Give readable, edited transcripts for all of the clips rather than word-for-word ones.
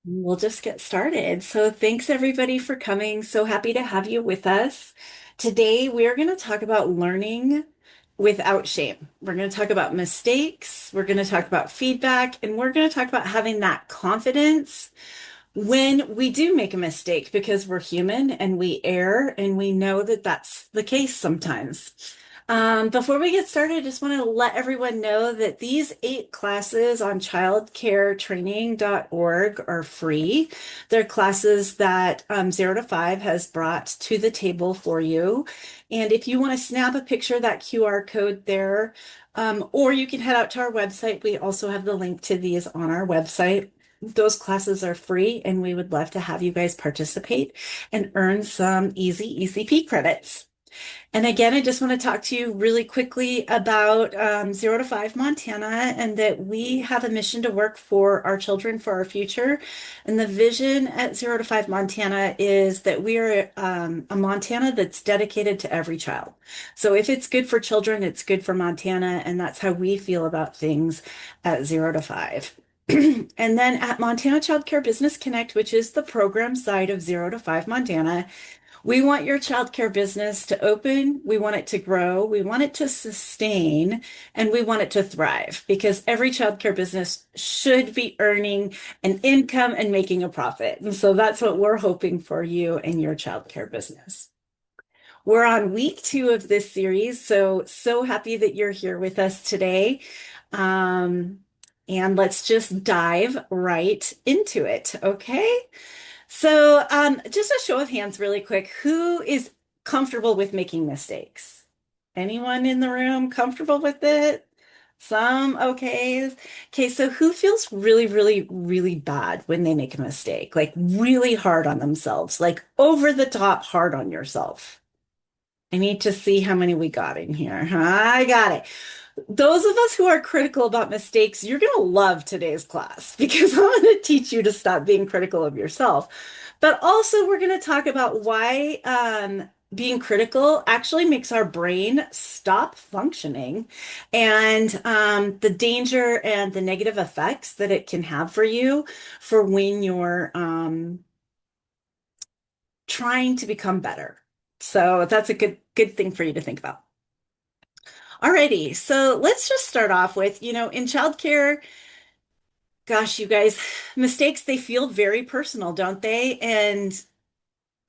We'll just get started. So, thanks everybody for coming. So happy to have you with us. Today, we're going to talk about learning without shame. We're going to talk about mistakes, we're going to talk about feedback, and we're going to talk about having that confidence when we do make a mistake because we're human and we err, and we know that that's the case sometimes. Before we get started, I just want to let everyone know that these 8 classes on childcaretraining.org are free. They're classes that 0 to 5 has brought to the table for you. And if you want to snap a picture of that QR code there, or you can head out to our website. We also have the link to these on our website. Those classes are free, and we would love to have you guys participate and earn some easy ECP credits. And again, I just want to talk to you really quickly about 0 to 5 Montana, and that we have a mission to work for our children for our future. And the vision at 0 to 5 Montana is that we are a Montana that's dedicated to every child. So if it's good for children, it's good for Montana. And that's how we feel about things at 0 to 5. And then at Montana Child Care Business Connect, which is the program side of 0 to 5 Montana, we want your childcare business to open, we want it to grow, we want it to sustain, and we want it to thrive, because every childcare business should be earning an income and making a profit. And so that's what we're hoping for you and your childcare business. We're on week 2 of this series, so happy that you're here with us today. Um, and let's just dive right into it, okay? So, just a show of hands, really quick. Who is comfortable with making mistakes? Anyone in the room comfortable with it? Some okay. Okay, so who feels really, really, really bad when they make a mistake? Like really hard on themselves, like over the top hard on yourself. I need to see how many we got in here. I got it. Those of us who are critical about mistakes, you're going to love today's class because I'm going to teach you to stop being critical of yourself. But also, we're going to talk about why being critical actually makes our brain stop functioning, and the danger and the negative effects that it can have for you for when you're trying to become better. So that's a good thing for you to think about. Alrighty, so let's just start off with, in childcare, gosh, you guys, mistakes, they feel very personal, don't they? And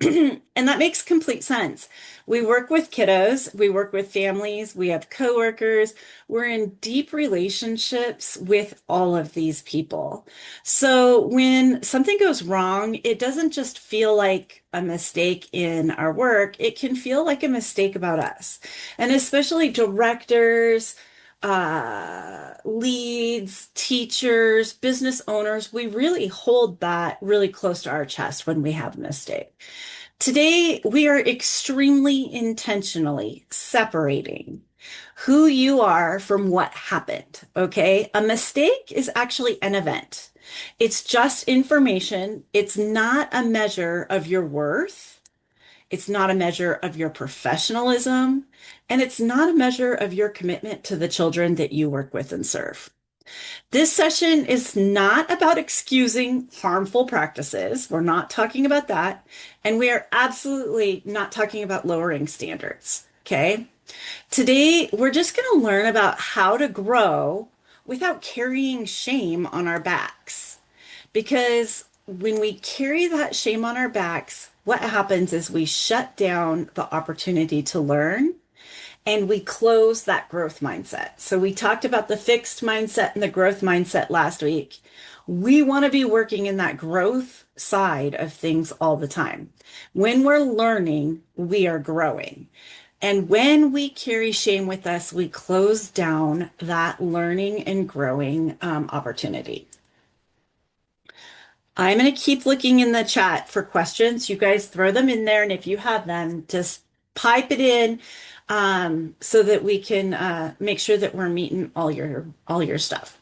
and that makes complete sense. We work with kiddos, we work with families, we have coworkers, we're in deep relationships with all of these people. So when something goes wrong, it doesn't just feel like a mistake in our work, it can feel like a mistake about us. And especially directors, leads, teachers, business owners, we really hold that really close to our chest when we have a mistake. Today, we are extremely intentionally separating who you are from what happened. Okay. A mistake is actually an event, it's just information. It's not a measure of your worth. It's not a measure of your professionalism. And it's not a measure of your commitment to the children that you work with and serve. This session is not about excusing harmful practices. We're not talking about that. And we are absolutely not talking about lowering standards. Okay. Today, we're just going to learn about how to grow without carrying shame on our backs. Because when we carry that shame on our backs, what happens is we shut down the opportunity to learn, and we close that growth mindset. So we talked about the fixed mindset and the growth mindset last week. We want to be working in that growth side of things all the time. When we're learning, we are growing. And when we carry shame with us, we close down that learning and growing opportunity. I'm going to keep looking in the chat for questions. You guys throw them in there, and if you have them, just pipe it in, so that we can make sure that we're meeting all your stuff.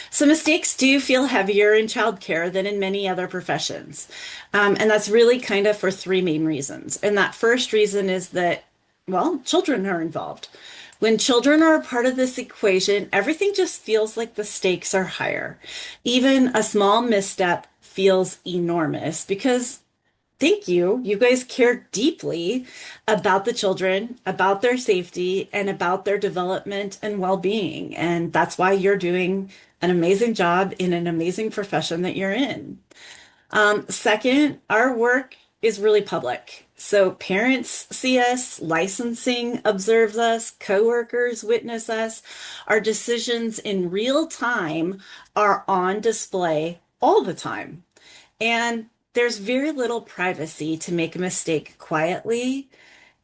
So mistakes do feel heavier in childcare than in many other professions. And that's really kind of for 3 main reasons. And that first reason is that, well, children are involved. When children are a part of this equation, everything just feels like the stakes are higher. Even a small misstep feels enormous because thank you. You guys care deeply about the children, about their safety, and about their development and well-being. And that's why you're doing an amazing job in an amazing profession that you're in. Second, our work is really public. So parents see us, licensing observes us, coworkers witness us. Our decisions in real time are on display all the time. And there's very little privacy to make a mistake quietly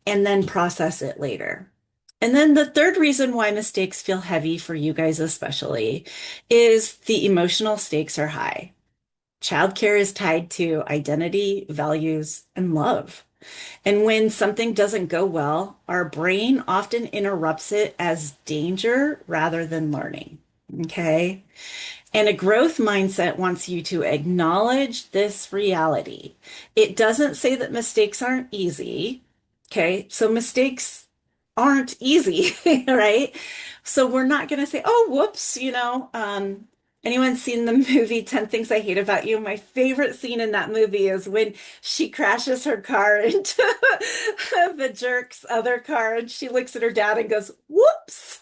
and then process it later. And then the third reason why mistakes feel heavy for you guys, especially, is the emotional stakes are high. Childcare is tied to identity, values, and love. And when something doesn't go well, our brain often interrupts it as danger rather than learning. Okay. And a growth mindset wants you to acknowledge this reality. It doesn't say that mistakes aren't easy. Okay. So mistakes aren't easy, right? So we're not going to say, oh, whoops, anyone seen the movie 10 Things I Hate About You? My favorite scene in that movie is when she crashes her car into the jerk's other car and she looks at her dad and goes, whoops.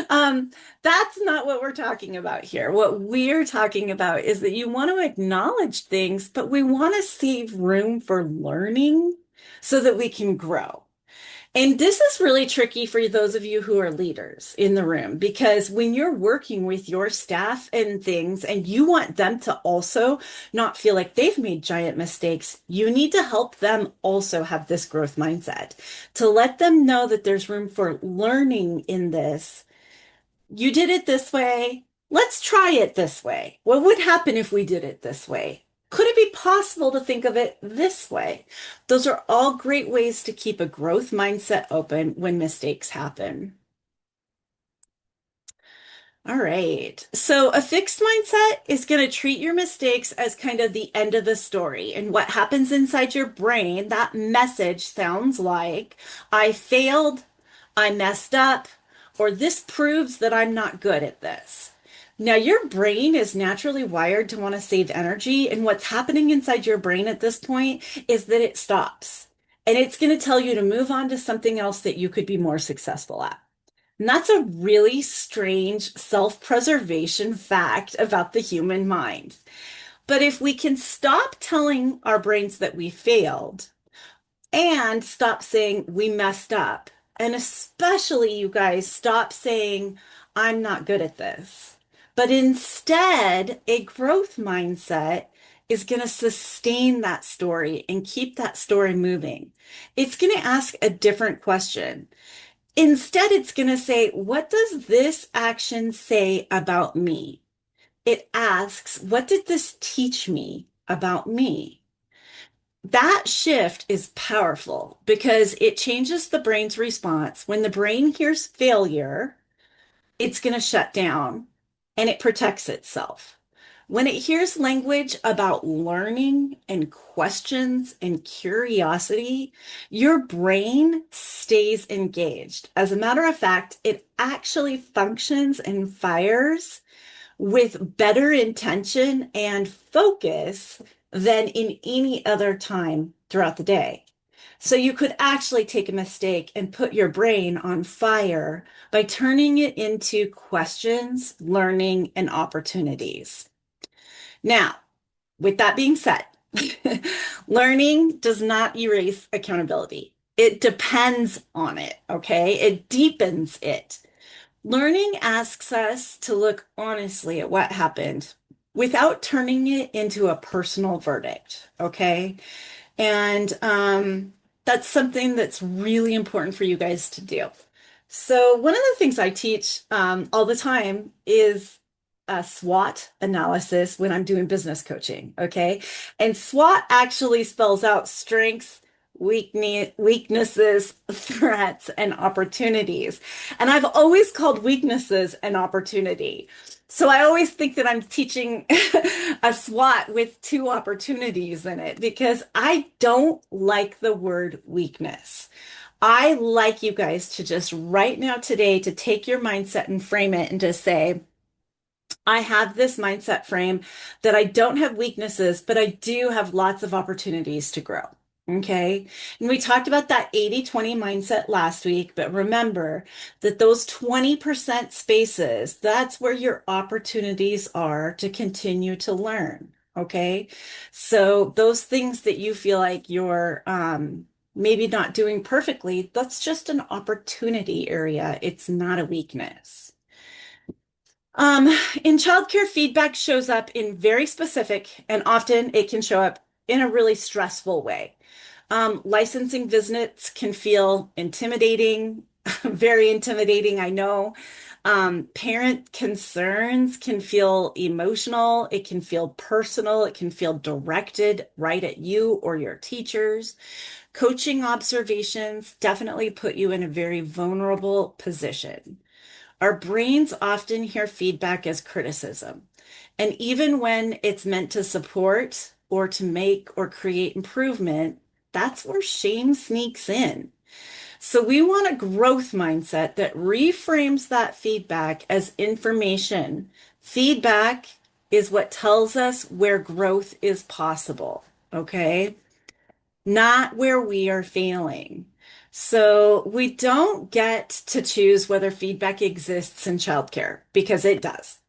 That's not what we're talking about here. What we're talking about is that you want to acknowledge things, but we want to save room for learning so that we can grow. And this is really tricky for those of you who are leaders in the room, because when you're working with your staff and things, and you want them to also not feel like they've made giant mistakes, you need to help them also have this growth mindset to let them know that there's room for learning in this. You did it this way. Let's try it this way. What would happen if we did it this way? Could it be possible to think of it this way? Those are all great ways to keep a growth mindset open when mistakes happen. All right. So a fixed mindset is going to treat your mistakes as kind of the end of the story. And what happens inside your brain, that message sounds like, I failed, I messed up, or this proves that I'm not good at this. Now, your brain is naturally wired to want to save energy. And what's happening inside your brain at this point is that it stops. And it's going to tell you to move on to something else that you could be more successful at. And that's a really strange self-preservation fact about the human mind. But if we can stop telling our brains that we failed and stop saying we messed up, and especially you guys stop saying, I'm not good at this, but instead, a growth mindset is going to sustain that story and keep that story moving. It's going to ask a different question. Instead, it's going to say, what does this action say about me? It asks, what did this teach me about me? That shift is powerful because it changes the brain's response. When the brain hears failure, it's going to shut down and it protects itself. When it hears language about learning and questions and curiosity, your brain stays engaged. As a matter of fact, it actually functions and fires with better intention and focus than in any other time throughout the day. So you could actually take a mistake and put your brain on fire by turning it into questions, learning, and opportunities. Now, with that being said, learning does not erase accountability. It depends on it, okay? It deepens it. Learning asks us to look honestly at what happened without turning it into a personal verdict, okay? And that's something that's really important for you guys to do. So one of the things I teach all the time is a SWOT analysis when I'm doing business coaching, okay? And SWOT actually spells out strengths, weaknesses, threats, and opportunities. And I've always called weaknesses an opportunity. So I always think that I'm teaching a SWOT with two opportunities in it because I don't like the word weakness. I like you guys to just right now today to take your mindset and frame it and just say, I have this mindset frame that I don't have weaknesses, but I do have lots of opportunities to grow. Okay. And we talked about that 80-20 mindset last week, but remember that those 20% spaces, that's where your opportunities are to continue to learn. Okay. So those things that you feel like you're maybe not doing perfectly, that's just an opportunity area. It's not a weakness. Um, in childcare, feedback shows up in very specific, and often it can show up in a really stressful way. Licensing visits can feel intimidating, very intimidating, I know. Parent concerns can feel emotional, it can feel personal, it can feel directed right at you or your teachers. Coaching observations definitely put you in a very vulnerable position. Our brains often hear feedback as criticism. And even when it's meant to support or to make or create improvement, that's where shame sneaks in. So we want a growth mindset that reframes that feedback as information. Feedback is what tells us where growth is possible. Okay, not where we are failing. So we don't get to choose whether feedback exists in childcare because it does.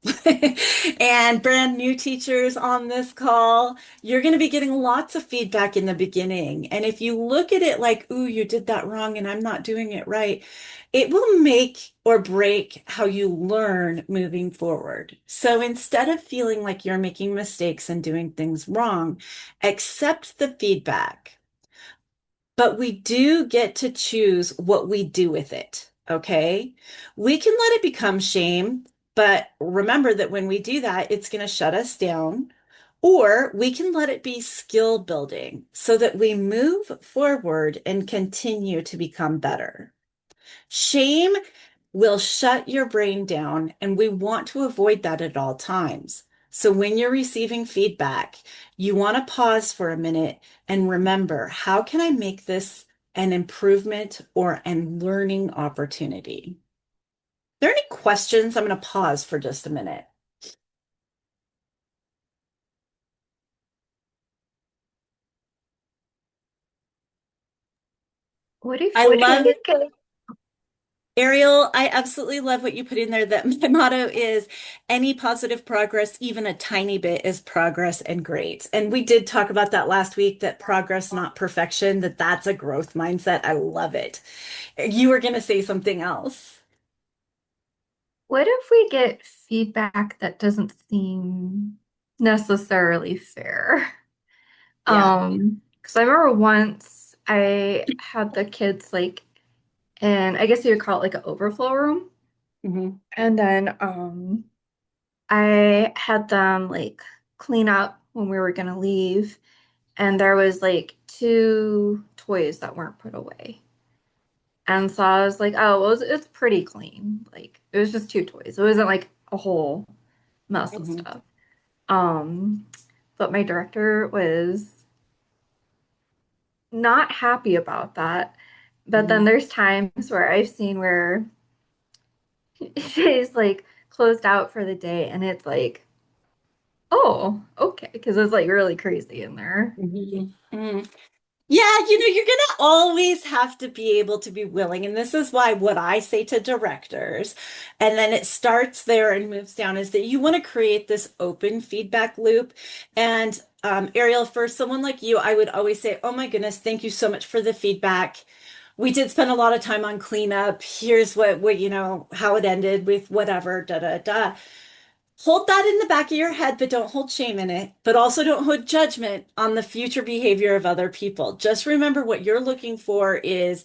And brand new teachers on this call, you're going to be getting lots of feedback in the beginning. And if you look at it like, ooh, you did that wrong and I'm not doing it right, it will make or break how you learn moving forward. So instead of feeling like you're making mistakes and doing things wrong, accept the feedback. But we do get to choose what we do with it. Okay. We can let it become shame, but remember that when we do that, it's going to shut us down. Or we can let it be skill building so that we move forward and continue to become better. Shame will shut your brain down, and we want to avoid that at all times. So when you're receiving feedback, you want to pause for a minute and remember, how can I make this an improvement or an learning opportunity? Are there any questions? I'm going to pause for just a minute. What if I we love get Ariel, I absolutely love what you put in there. That my motto is any positive progress, even a tiny bit, is progress and great. And we did talk about that last week, that progress, not perfection, that's a growth mindset. I love it. You were going to say something else. what if we get feedback that doesn't seem necessarily fair? Yeah. Because I remember once I had the kids like in, I guess you would call it like an overflow room. Hmm. And then I had them like clean up when we were gonna leave, and there was like two toys that weren't put away. And so I was like, oh, well, it's pretty clean. Like it was just two toys. It wasn't like a whole mess of Hmm. stuff. Um, but my director was not happy about that. But then Hmm. there's times where I've seen where she's like closed out for the day and it's like, oh, okay, because it's like really crazy in there. Hmm. Yeah, you're going to always have to be able to be willing. And this is why what I say to directors, and then it starts there and moves down, is that you want to create this open feedback loop. And Ariel, for someone like you, I would always say, oh my goodness, thank you so much for the feedback. We did spend a lot of time on cleanup. Here's how it ended with whatever, da da da. Hold that in the back of your head, but don't hold shame in it. But also don't hold judgment on the future behavior of other people. Just remember what you're looking for is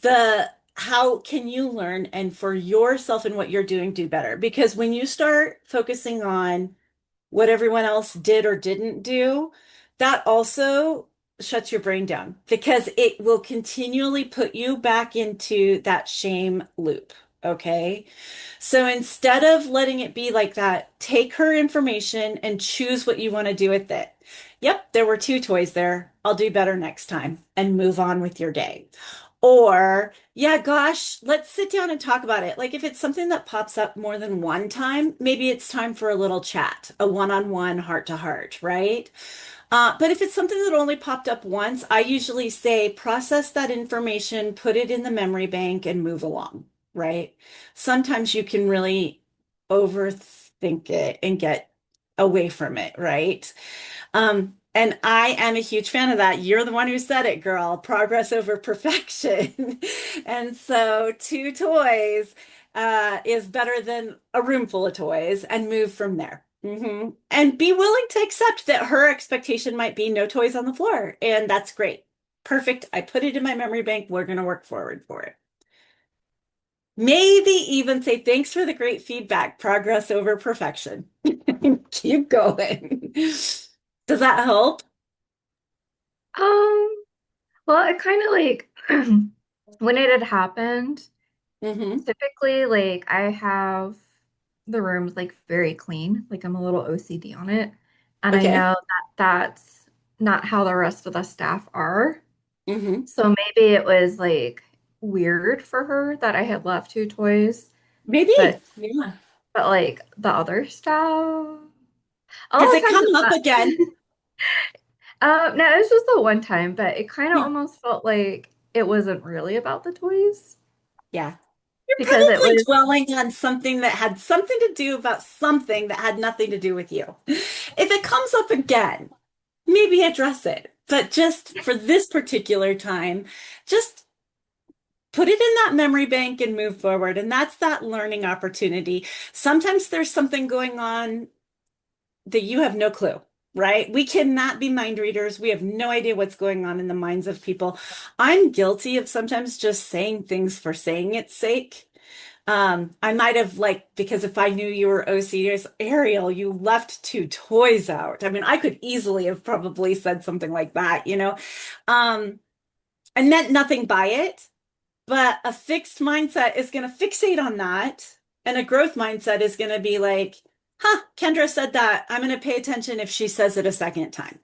the how can you learn and for yourself and what you're doing, do better. Because when you start focusing on what everyone else did or didn't do, that also shuts your brain down because it will continually put you back into that shame loop. Okay. So instead of letting it be like that, take her information and choose what you want to do with it. Yep, there were two toys there. I'll do better next time and move on with your day. Or, yeah, gosh, let's sit down and talk about it. Like if it's something that pops up more than one time, maybe it's time for a little chat, a one-on-one, heart to heart, right? But if it's something that only popped up once, I usually say process that information, put it in the memory bank, and move along, right? Sometimes you can really overthink it and get away from it, right? And I am a huge fan of that. You're the one who said it, girl. Progress over perfection. And so, two toys is better than a room full of toys, and move from there. And be willing to accept that her expectation might be no toys on the floor. And that's great. Perfect. I put it in my memory bank. We're going to work forward for it. Maybe even say, thanks for the great feedback. Progress over perfection. Keep going. Does that help? Um, well, it kind of like when it had happened, Hmm. typically like I have the rooms like very clean, like I'm a little OCD on it. And I Okay. know that that's not how the rest of the staff are. Hmm. So maybe it was like weird for her that I had left two toys, Maybe. but Yeah. like the other staff, a Has lot of it times come it's up not. again? No, it was just the one time, but it kind of Yeah. almost felt like it wasn't really about the toys Yeah. You're because it probably was, dwelling on something that had something to do about something that had nothing to do with you. If it comes up again, maybe address it. But just for this particular time, just put it in that memory bank and move forward. And that's that learning opportunity. Sometimes there's something going on that you have no clue, right? We cannot be mind readers. We have no idea what's going on in the minds of people. I'm guilty of sometimes just saying things for saying its sake. I might have like, because if I knew you were OCD, Ariel, you left two toys out. I mean, I could easily have probably said something like that, you know? Um, I meant nothing by it, but a fixed mindset is going to fixate on that. And a growth mindset is going to be like, huh, Kendra said that. I'm going to pay attention if she says it a second time.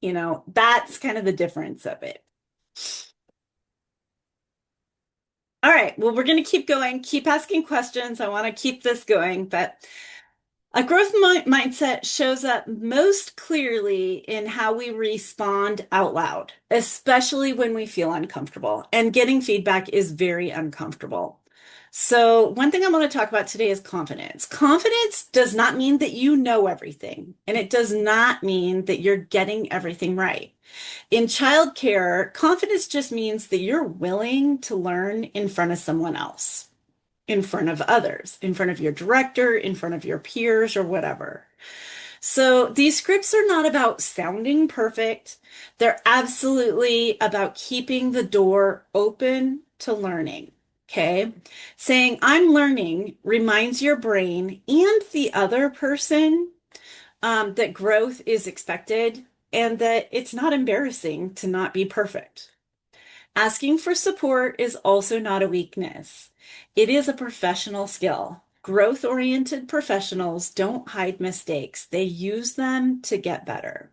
You know, that's kind of the difference of it. All right. Well, we're going to keep going, keep asking questions. I want to keep this going, but a growth mindset shows up most clearly in how we respond out loud, especially when we feel uncomfortable. And getting feedback is very uncomfortable. So, one thing I want to talk about today is confidence. Confidence does not mean that you know everything, and it does not mean that you're getting everything right. In childcare, confidence just means that you're willing to learn in front of someone else, in front of others, in front of your director, in front of your peers, or whatever. So these scripts are not about sounding perfect. They're absolutely about keeping the door open to learning. Okay. Saying I'm learning reminds your brain and the other person that growth is expected and that it's not embarrassing to not be perfect. Asking for support is also not a weakness. It is a professional skill. Growth-oriented professionals don't hide mistakes. They use them to get better.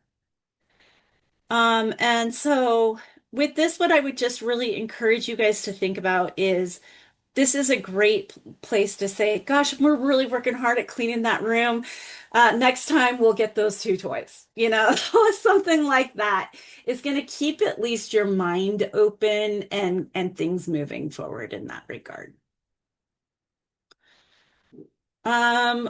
And so with this, what I would just really encourage you guys to think about is this is a great place to say, gosh, we're really working hard at cleaning that room. Next time we'll get those two toys, you know, something like that is going to keep at least your mind open and things moving forward in that regard. Um,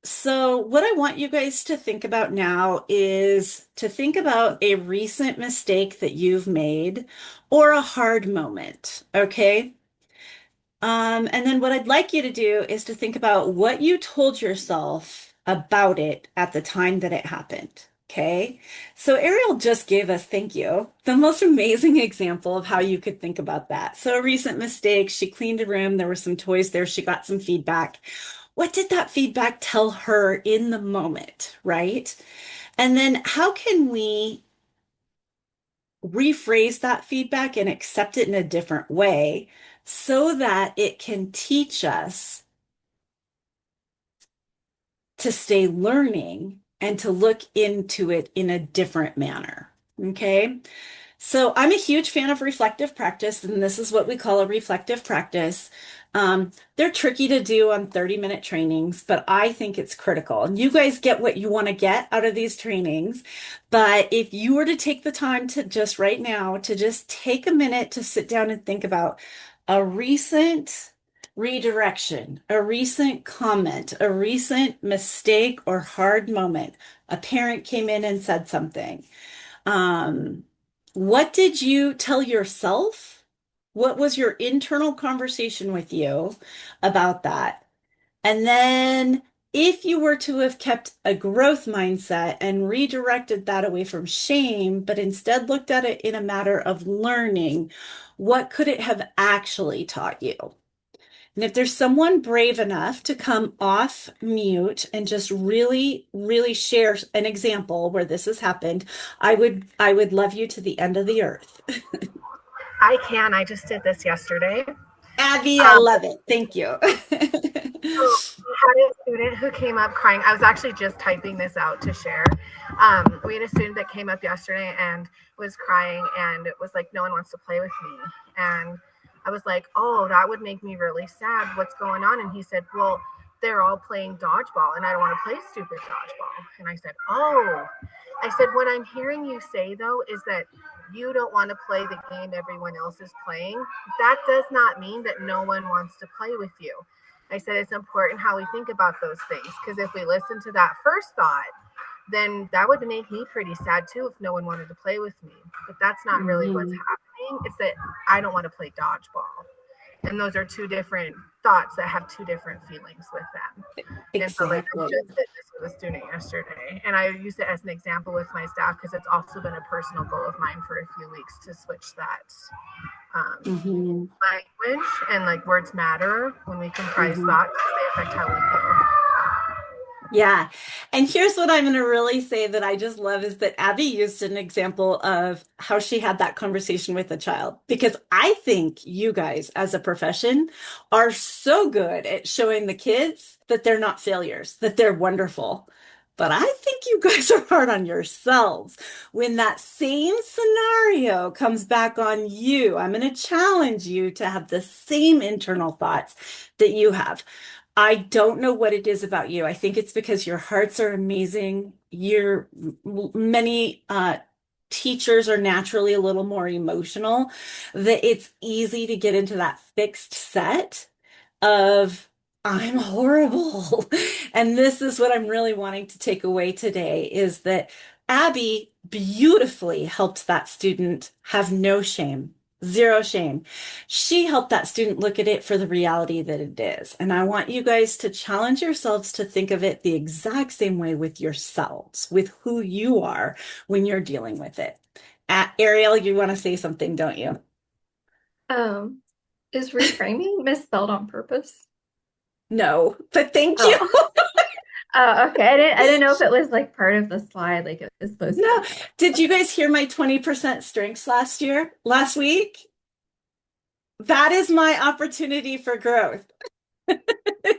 so what I want you guys to think about now is to think about a recent mistake that you've made or a hard moment, okay? And then what I'd like you to do is to think about what you told yourself about it at the time that it happened. Okay. So Ariel just gave us, thank you, the most amazing example of how you could think about that. So a recent mistake, she cleaned a room, there were some toys there, she got some feedback. What did that feedback tell her in the moment, right? And then how can we rephrase that feedback and accept it in a different way so that it can teach us to stay learning and to look into it in a different manner. Okay. So I'm a huge fan of reflective practice, and this is what we call a reflective practice. They're tricky to do on 30-minute trainings, but I think it's critical. And you guys get what you want to get out of these trainings. But if you were to take the time to just right now, to just take a minute to sit down and think about a recent redirection, a recent comment, a recent mistake or hard moment. A parent came in and said something. Um, what did you tell yourself? What was your internal conversation with you about that? And then, if you were to have kept a growth mindset and redirected that away from shame, but instead looked at it in a matter of learning, what could it have actually taught you? And if there's someone brave enough to come off mute and just really, really share an example where this has happened, I would love you to the end of the earth. I can. I just did this yesterday. Abby, I Um, love it. Thank you. so we had a student who came up crying. I was actually just typing this out to share. We had a student that came up yesterday and was crying, and it was like, no one wants to play with me. And I was like, oh, that would make me really sad. What's going on? And he said, well, they're all playing dodgeball, and I don't want to play stupid dodgeball. And I said, oh. I said, what I'm hearing you say, though, is that you don't want to play the game everyone else is playing. That does not mean that no one wants to play with you. I said it's important how we think about those things, because if we listen to that first thought, then that would make me pretty sad too if no one wanted to play with me. But that's not really what's Mhm. happening. It's that I don't want to play dodgeball. And those are two different thoughts that have two different feelings with them. And so, like, I Exactly. just did this with a student yesterday, and I used it as an example with my staff because it's also been a personal goal of mine for a few weeks to switch that Hmm. language, and like words matter when we comprise Hmm. thoughts, they affect how we feel. Yeah. And here's what I'm going to really say that I just love is that Abby used an example of how she had that conversation with a child. Because I think you guys, as a profession, are so good at showing the kids that they're not failures, that they're wonderful. But I think you guys are hard on yourselves. When that same scenario comes back on you, I'm going to challenge you to have the same internal thoughts that you have. I don't know what it is about you. I think it's because your hearts are amazing. You're many teachers are naturally a little more emotional, that it's easy to get into that fixed set of I'm horrible. And this is what I'm really wanting to take away today is that Abby beautifully helped that student have no shame, zero shame. She helped that student look at it for the reality that it is. And I want you guys to challenge yourselves to think of it the exact same way with yourselves, with who you are when you're dealing with it. Ariel, you want to say something, don't you? Um, is reframing misspelled on purpose? No, but thank you. Oh, oh, okay. I didn't know if it was like part of the slide, like it was supposed to No. be there. Did you guys hear my 20% strengths last week? That is my opportunity for growth.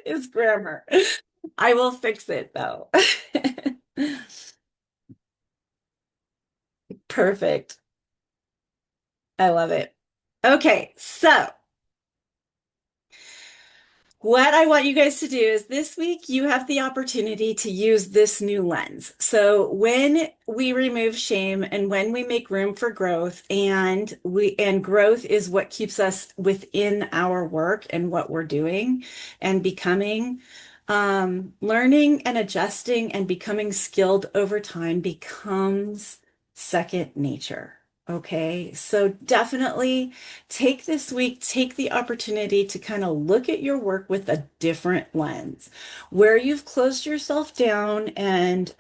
Is grammar. I will fix it though. Perfect. I love it. Okay, so what I want you guys to do is this week you have the opportunity to use this new lens. So when we remove shame and when we make room for growth and growth is what keeps us within our work and what we're doing and becoming, learning and adjusting and becoming skilled over time becomes second nature. Okay, so definitely take this week, take the opportunity to kind of look at your work with a different lens. Where you've closed yourself down and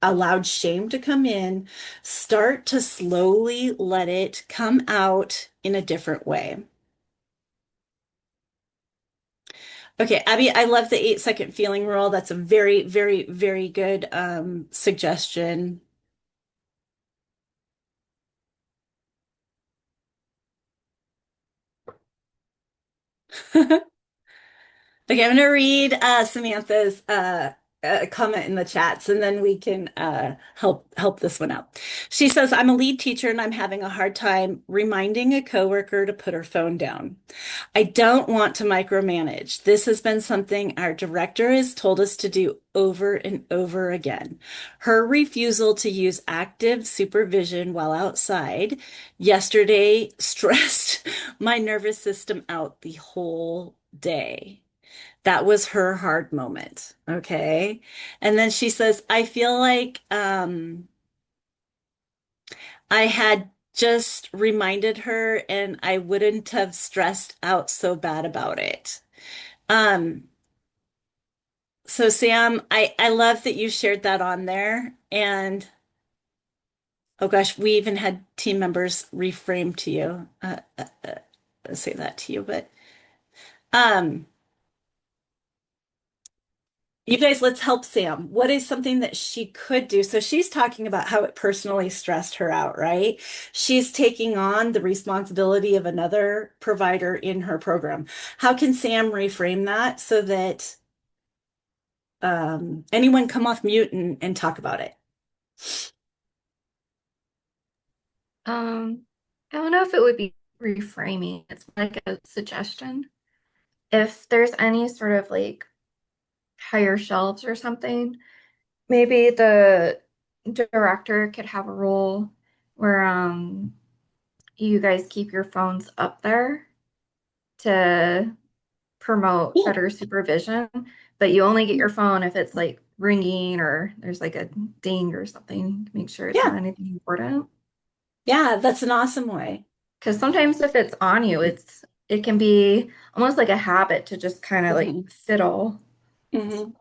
allowed shame to come in, start to slowly let it come out in a different way. Okay, Abby, I love the 8-second feeling rule. That's a very, very, very good suggestion. Okay, I'm going to read Samantha's comment in the chats, and then we can help this one out. She says, I'm a lead teacher and I'm having a hard time reminding a coworker to put her phone down. I don't want to micromanage. This has been something our director has told us to do over and over again. Her refusal to use active supervision while outside yesterday stressed my nervous system out the whole day. That was her hard moment. Okay. And then she says, I feel like I had just reminded her and I wouldn't have stressed out so bad about it. Um, so Sam, I love that you shared that on there. And oh gosh, we even had team members reframe to you, say that to you, but um, you guys, let's help Sam. What is something that she could do? So she's talking about how it personally stressed her out, right? She's taking on the responsibility of another provider in her program. How can Sam reframe that so that anyone come off mute and talk about it? I don't know if it would be reframing. It's like a suggestion. If there's any sort of like higher shelves or something, maybe the director could have a role where you guys keep your phones up there to promote Yeah. better supervision, but you only get your phone if it's like ringing or there's like a ding or something to make sure it's not Yeah. anything important. Yeah, that's an awesome way. Because sometimes if it's on you, it can be almost like a habit to just kind of like Mhm. fiddle. Mhm.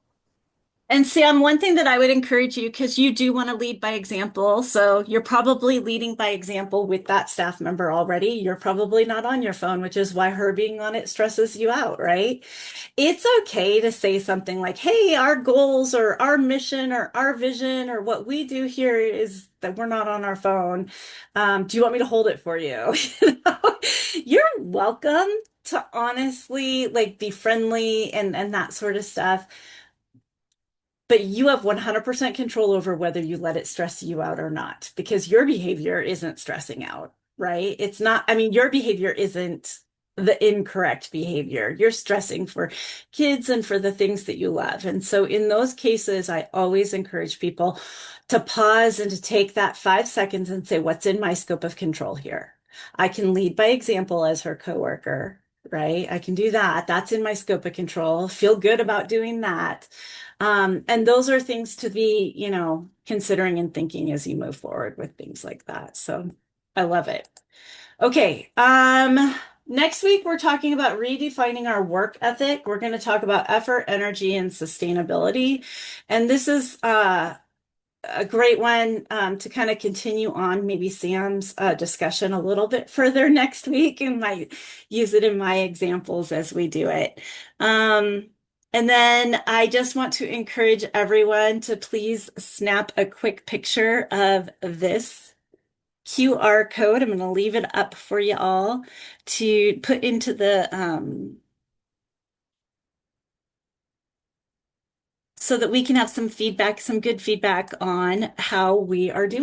And Sam, one thing that I would encourage you, because you do want to lead by example, so you're probably leading by example with that staff member already. You're probably not on your phone, which is why her being on it stresses you out, right? It's okay to say something like, hey, our goals or our mission or our vision or what we do here is that we're not on our phone. Do you want me to hold it for you? You know? You're welcome to honestly like be friendly and that sort of stuff. But you have 100% control over whether you let it stress you out or not, because your behavior isn't stressing out, right? It's not, I mean, your behavior isn't the incorrect behavior. You're stressing for kids and for the things that you love. And so in those cases, I always encourage people to pause and to take that 5 seconds and say, what's in my scope of control here? I can lead by example as her coworker, right? I can do that. That's in my scope of control. Feel good about doing that. And those are things to be, considering and thinking as you move forward with things like that. So I love it. Okay. Next week we're talking about redefining our work ethic. We're going to talk about effort, energy, and sustainability. And this is a great one to kind of continue on maybe Sam's discussion a little bit further next week and might use it in my examples as we do it. And then I just want to encourage everyone to please snap a quick picture of this QR code. I'm going to leave it up for you all to put into the so that we can have some feedback, some good feedback on how we are doing.